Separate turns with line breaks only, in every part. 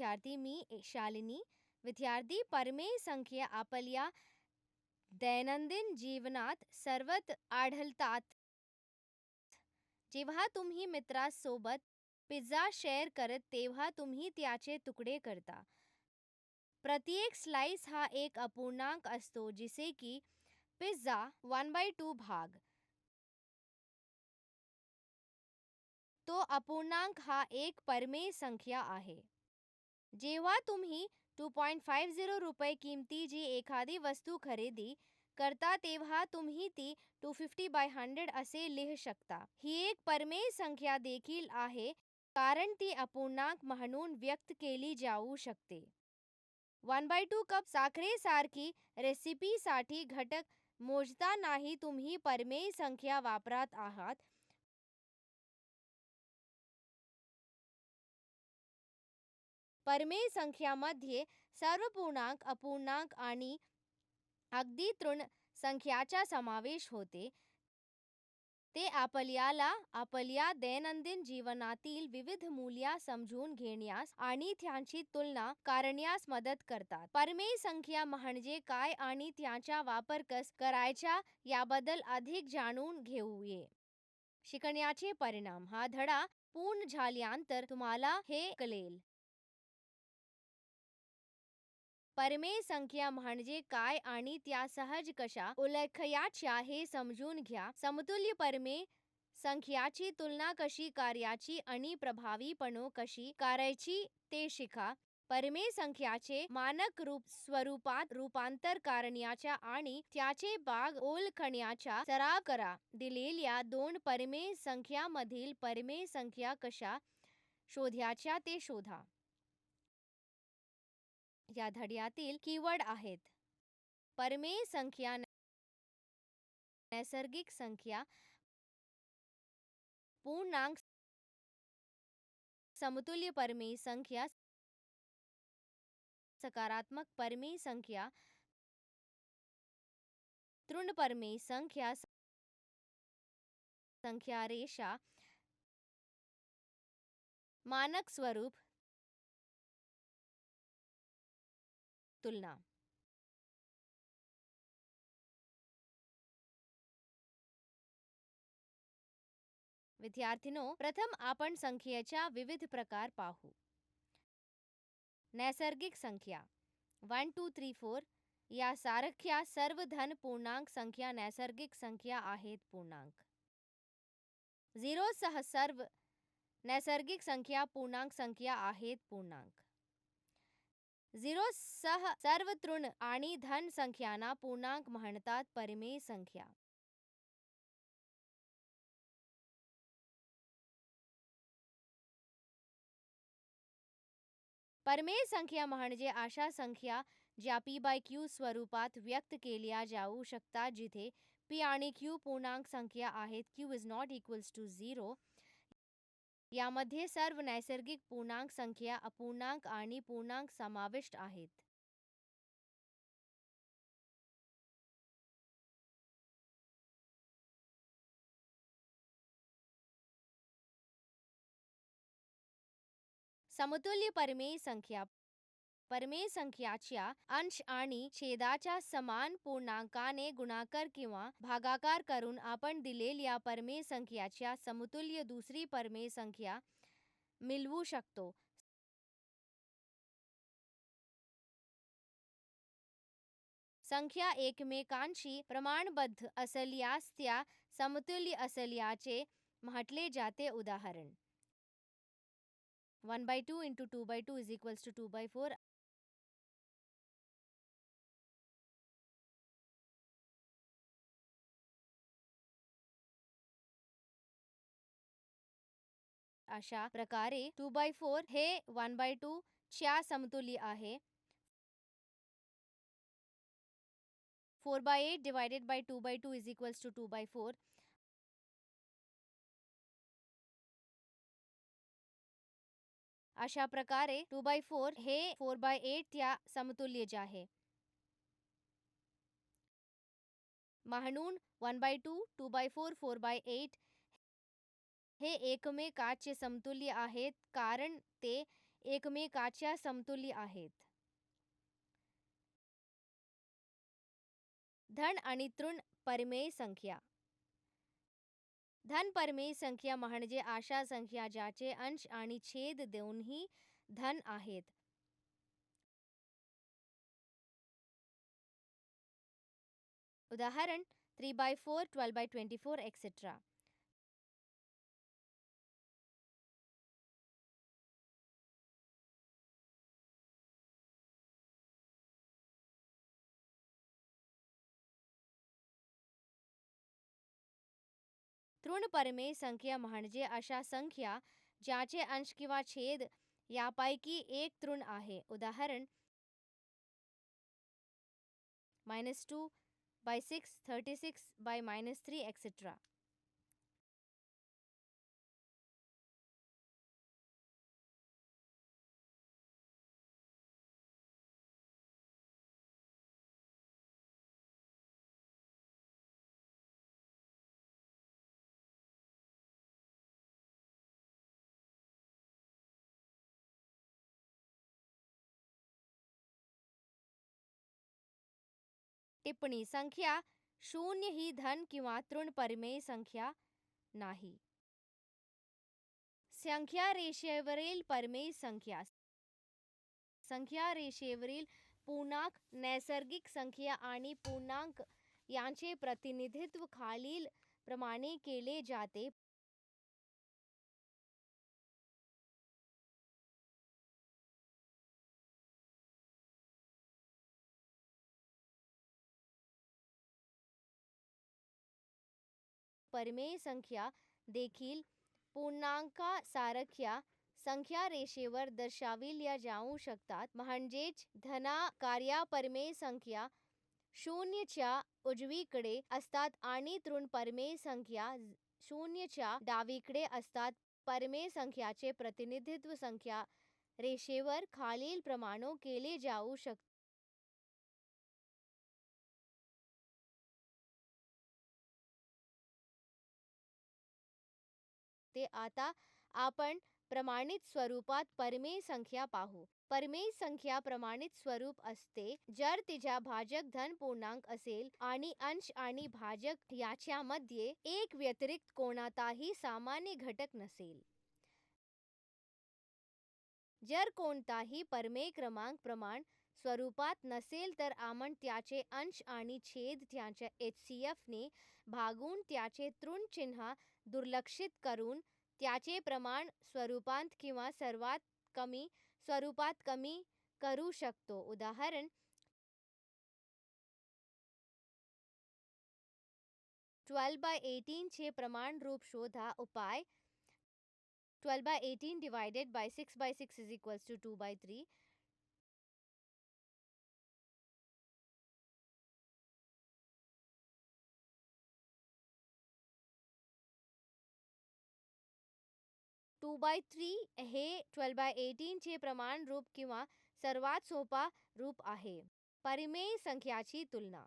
विद्यार्थी मी शालिनी. विद्यार्थी परमेय संख्या आपल्या दैनंदिन जीवनात सर्वत्र आढळतात. जेव्हा तुम्ही मित्रांसोबत पिझ्झा शेअर करत तेव्हा तुम्ही त्याचे तुकडे करता. प्रत्येक स्लाइस हा एक अपूर्णांक असतो, जसे की पिझ्झा 1/2 भाग. तो अपूर्णांक हा एक परमेय संख्या आहे. जेव्हा तुम्ही 2.50 रुपये किमतीची एखादी वस्तू खरेदी करता तेव्हा तुम्ही ती 250/100 असे लिहू शकता. ही एक परमेय संख्या देखील आहे कारण ती अपूर्णांक म्हणून व्यक्त केली जाऊ शकते. 1/2 कप साखरेसारखी रेसिपीसाठी घटक मोजतानाही तुम्ही परमेय संख्या वापरत आहात. परमेय संख्यामध्ये सर्व पूर्णांक, अपूर्णांक आणि अगदी तृण संख्याचा समावेश होते. ते आपल्याला आपल्या दैनंदिन जीवनातील विविध मूल्ये समजून घेण्यास आणि त्यांची तुलना करण्यास मदत करतात. परमेय संख्या म्हणजे काय आणि त्यांचा वापर कसा करायचा याबद्दल अधिक जाणून घेऊया. शिकण्याचे परिणाम. हा धडा पूर्ण झाल्यानंतर तुम्हाला हे कळेल. परमेय संख्या म्हणजे काय आणि त्या सहज कशा ओळखायच्या हे समजून घ्या. समतुल्य परमेय संख्याची तुलना कशी करायची आणि प्रभावीपणे कशी करायची ते शिका. परमेय संख्याचे मानक स्वरूपात रूपांतर करण्याचा आणि त्याचे भाग ओळखण्याचा सराव करा. दिलेल्या दोन परमेय संख्यांमधील परमेय संख्या कशा शोधायच्या ते शोधा. या धड्यातील कीवर्ड आहेत. परमेय संख्या, नैसर्गिक संख्या, पूर्णांक, समतुल्य परमेय संख्या, सकारात्मक परमेय संख्या, तृण परमेय संख्या, संख्या रेषा, मानक स्वरूप, तुलना. विद्यार्थींनो, प्रथम आपण संख्येच्या विविध प्रकार पाहू. नैसर्गिक संख्या 1 2 3 4 यासारख्या सर्व धन पूर्णांक संख्या नैसर्गिक संख्या आहेत. पूर्णांक 0 सह सर्व नैसर्गिक संख्या पूर्णांक संख्या आहेत. पूर्णांक 0 सह सर्व तृण आणि धन संख्यांना पूर्णांक म्हणतात. परमेय संख्या. परमेय संख्या म्हणजे अशा संख्या ज्या p/q स्वरूपात व्यक्त केल्या जाऊ शकतात जिथे p आणि q पूर्णांक संख्या आहेत. q is not equals to 0. यामध्ये सर्व नैसर्गिक पूर्णांक संख्या, अपूर्णांक आणि पूर्णांक समाविष्ट आहेत. समतुल्य परमेय संख्या. परमेय संख्याच्या अंश आणि छेदाच्या समान पूर्णांकाने गुणाकार किंवा भागाकार करून आपण दिलेल्या परमेय संख्याच्या समतुल्य दुसरी परमेय संख्या मिळवू शकतो. संख्या एकमेकांशी प्रमाणबद्ध असल्यास त्या समतुल्य असल्याचे म्हटले जाते. उदाहरण 1/2 into 2/2 is equals to 2/4. अशा प्रकारे 2/4 हे 1/2 च्या समतुल्य आहे. 4/8 divided by 2/2 is equals to 2/4. अशा प्रकारे 2/4 हे 4/8 त्या समतुल्य आहे. म्हणून 1/2, 2/4, 4/8 हे एकमेकांचे समतुल्य आहेत कारण ते एकमेकाच्या समतुल्य आहेत. धन आणि तृण परिमेय संख्या. धन परिमेय संख्या म्हणजे अशा संख्या ज्याचे अंश आणि छेद दोन्ही धन आहेत. उदाहरण 3/4, 12/24 etc. तृण परिमेय संख्या म्हणजे अशा संख्या ज्याचे अंश किंवा छेद यापैकी एक तृण आहे. उदाहरण -2/6, 36/-3 etc. टिप्पणी. संख्या 0 ही धन किंवा तृण परिमेय संख्या नाही. संख्या रेषेवरील परिमेय संख्या. संख्या रेषेवरील पूर्णांक, नैसर्गिक संख्या आणि पूर्णांक यांचे प्रतिनिधित्व खालील प्रमाणे केले जाते. परिमेय संख्या देखील पूर्णांकासारख्या संख्या रेषेवर दर्शविल्या जाऊ शकतात. म्हणजेच धनाकार्या परिमेय संख्या 0 च्या उजवीकडे असतात आणि तृण परिमेय संख्या 0 च्या डावीकडे असतात. परिमेय संख्याचे प्रतिनिधित्व संख्या रेषेवर खालील प्रमाणे केले जाऊ शकते. आता आपण प्रमाणित स्वरूपात परिमेय संख्या पाहू. परिमेय संख्या प्रमाणित स्वरूप असते जर तिचा भाजक धन पूर्णांक असेल आणि अंश आणि भाजक याच्यामध्ये एक व्यतिरिक्त कोणताही सामान्य घटक नसेल. जर कोणताही परिमेय क्रमांक प्रमाण स्वरूपात नसेल तर आपण त्याचे अंश आणि छेद त्याच्या HCF ने भागून त्याचे तृण चिन्ह दुर्लक्षित करून त्याचे प्रमाण स्वरूपात किंवा सर्वात कमी स्वरूपात कमी करू शकतो. उदाहरण 12/18 चे प्रमाण रूप शोधा. उपाय 12/18 divided by 6/6 is equals to 2/3. Two by three हे 12/18 चे प्रमाण रूप किंवा सर्वात सोपा रूप आहे. परिमेय संख्याची तुलना.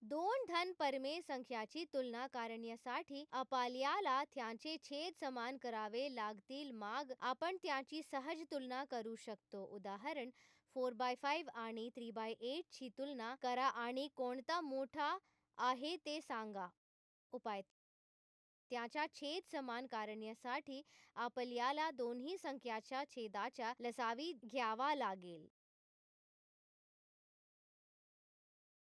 दोन धन परिमेय संख्याची तुलना करण्यासाठी आपल्याला त्यांचे छेद समान करावे लागतील. मग आपण त्यांची सहज तुलना करू शकतो. उदाहरण 4/5 आणि 3/8 ची तुलना करा आणि कोणता मोठा आहे ते सांगा. उपाय त्याचा छेद समान करण्यासाठी आपल्याला दोन्ही संख्याच्या छेदाचा लसावी घ्यावा लागेल.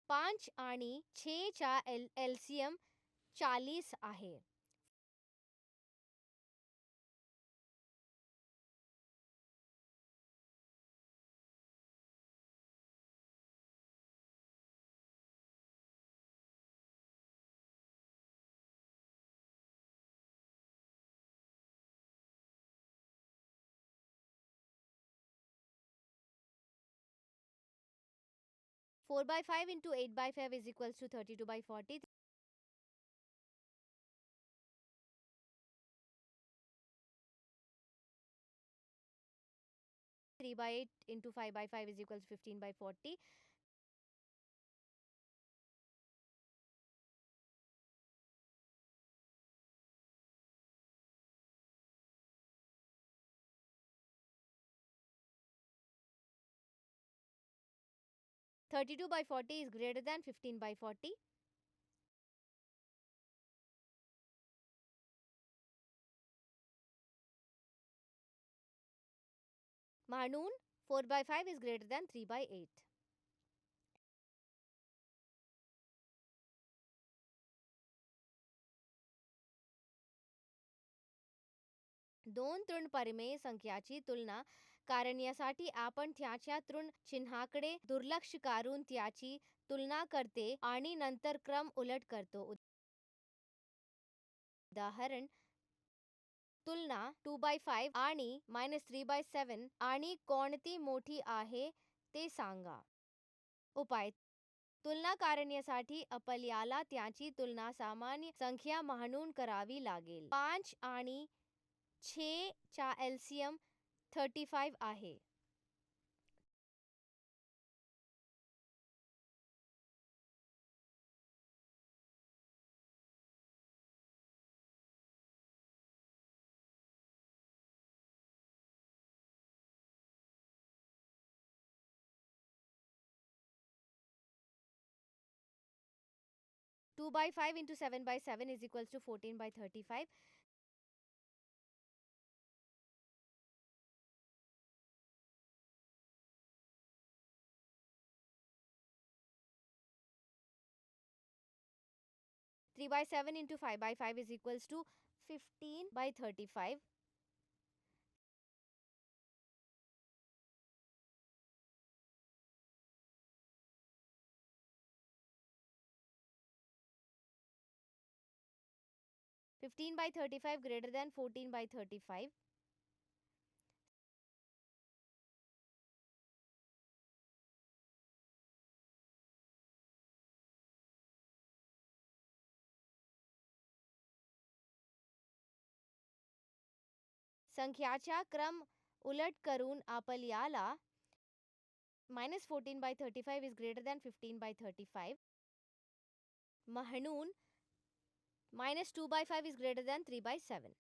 5 आणि 6 चा LCM 40 आहे. Four by five into 8/5 is equals to 32/40. 3/8 into 5/5 is equals to 15/40. 32 by 40 is greater than 15 by 40. म्हणून 4 by 5 is greater than 3 by 8. दोन तृण परिमेय संख्याची तुलना करण्यासाठी आपण त्याच्या तृण चिन्हाकडे दुर्लक्ष करून त्याची तुलना करते आणि नंतर क्रम उलट करतो. उदाहरण तुलना 2 by 5 आणि -3 by 7 आणि कोणती मोठी आहे ते सांगा. उपाय तुलना करण्यासाठी आपल्याला त्याची तुलना सामान्य संख्या म्हणून करावी लागेल. 5 आणि 6 चा LCM 35 आहे. Two by 5 into 7 by 7 is equals to 14 by 35. Three by 7 into 5 by 5 is equals to 15 by 35. Fifteen by 35 greater than 14 by 35. संख्याचा क्रम उलट करून आपल्याला -14 by 35 is greater than 15 by 35. म्हणून -2 by 5 is greater than 3 by 7.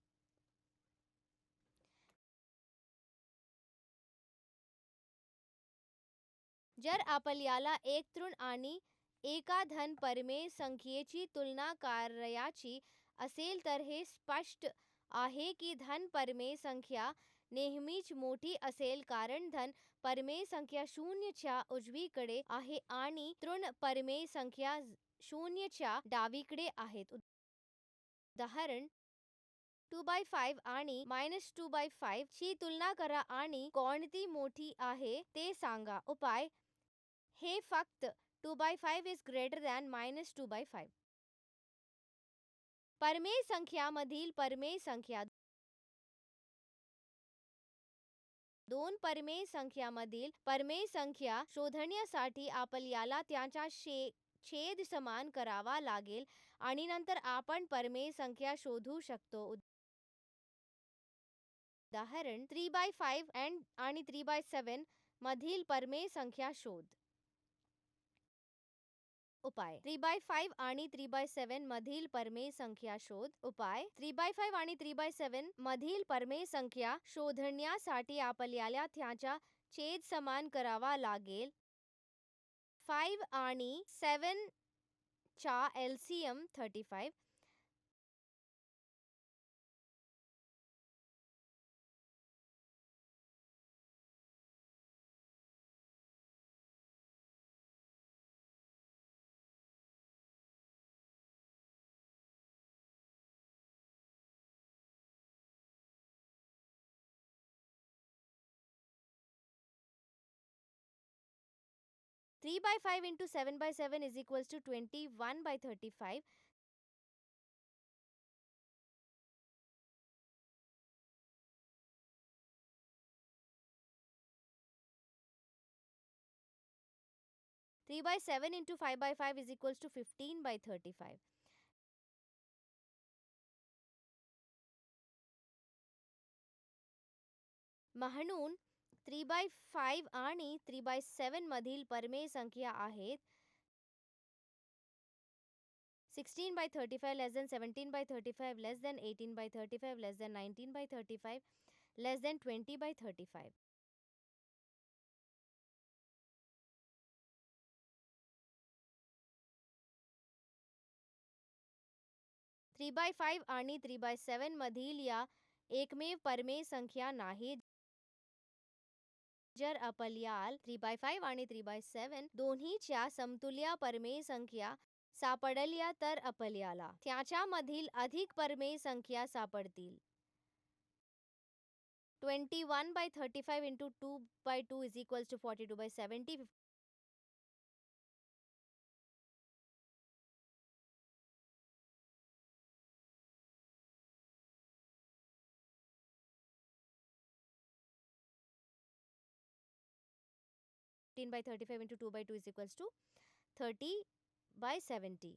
जर आपल्याला एक तृण आणि एका धन परिमेय संख्येची तुलना करायची असेल तर हे स्पष्ट आहे की धन परिमेय संख्या नेहमीच मोठी असेल कारण धन परिमेय संख्या शून्याच्या उजवीकडे आहे आणि तृण परिमेय संख्या शून्याच्या डावीकडे आहेत. उदाहरण 2 by 5 आणि -2 by 5 ची तुलना करा आणि कोणती मोठी आहे ते सांगा. उपाय हे फक्त 2 by 5 is greater than -2 by 5. परिमेय संख्यामधील परिमेय संख्या दोन परिमेय संख्यामधील परिमेय संख्या शोधण्यासाठी आपल्याला त्यांचा छेद समान करावा लागेल आणि नंतर आपण परिमेय संख्या शोधू शकतो. उदाहरण 3 by 5 आणि 3 by 7 मधील परिमेय संख्या शोध. उपाय 3 by 5 आणि 3 by 7 मधील परिमेय संख्या शोध. उपाय 3 by 5 आणि 3 by 7 मधील परिमेय संख्या शोधण्यासाठी आपल्याला त्यांचा छेद समान करावा लागेल. 5 आणि 7 चा LCM 35. Three by 5 into 7 by 7 is equals to 21 by 35. Three by 7 into 5 by 5 is equals to 15 by 35. म्हणून 3 by 5 आणि 3 by 7 मधील परिमेय संख्या आहेत 16 by 35 less than 17 by 35 less than 18 by 35 less than 19 by 35 less than 20 by 35. 3/5 आणि 3/7 मधील या एकमेव परमेय संख्या नाहीत. जर आपल्याला 3/5 आणि 3/7 दोन्हीच्या समतुल्य परमेय संख्या सापडल्या तर आपल्याला त्याच्यामधील अधिक परमेय संख्या सापडतील. 21/35 into 2/2 is equals to 42/70. 15/35 into 2/2 is equals to 30/70.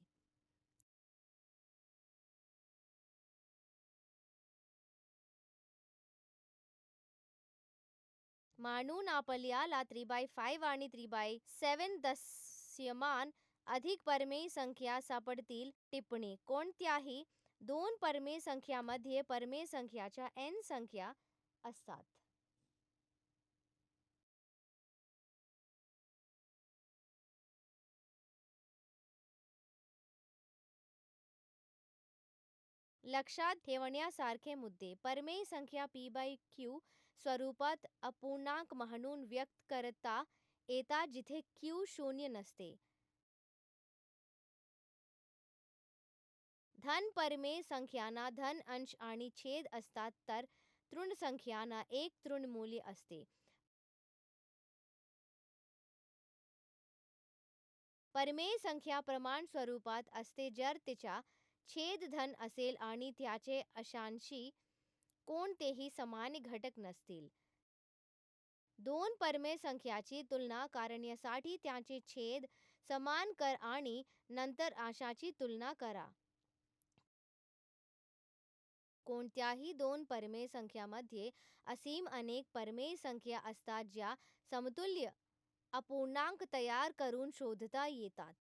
म्हणून आपल्याला 3/5 आणि 3/7 दशमान अधिक परमेय संख्या सापडतील. टिप्पणी: कोणत्याही दोन परमेय संख्यामध्ये परमेय संख्याच्या n संख्या असतात. लक्षात ठेवण्यासारखे मुद्दे: परमेय संख्या p/q स्वरूपात अपूर्णांक म्हणून व्यक्त करता येतात जिथे q शून्य नसते. धन परमेय संख्यांना धन अंश आणि छेद असतात तर ऋण संख्यांना एक ऋण मूल्य असते. परमेय संख्या प्रमाण स्वरूपात असते जर तिचा छेद धन असेल आणि त्याचे अंशाशी कोणतेही सामान्य घटक नसतील. दोन परमेय संख्यांची तुलना करण्यासाठी त्यांचे छेद समान करा आणि नंतर अंशाची तुलना करा. कोणत्याही दोन परमेय संख्यांमध्ये असीम अनेक परमेय संख्या असतात ज्या समतुल्य अपूर्णांक तयार करून शोधता येतात.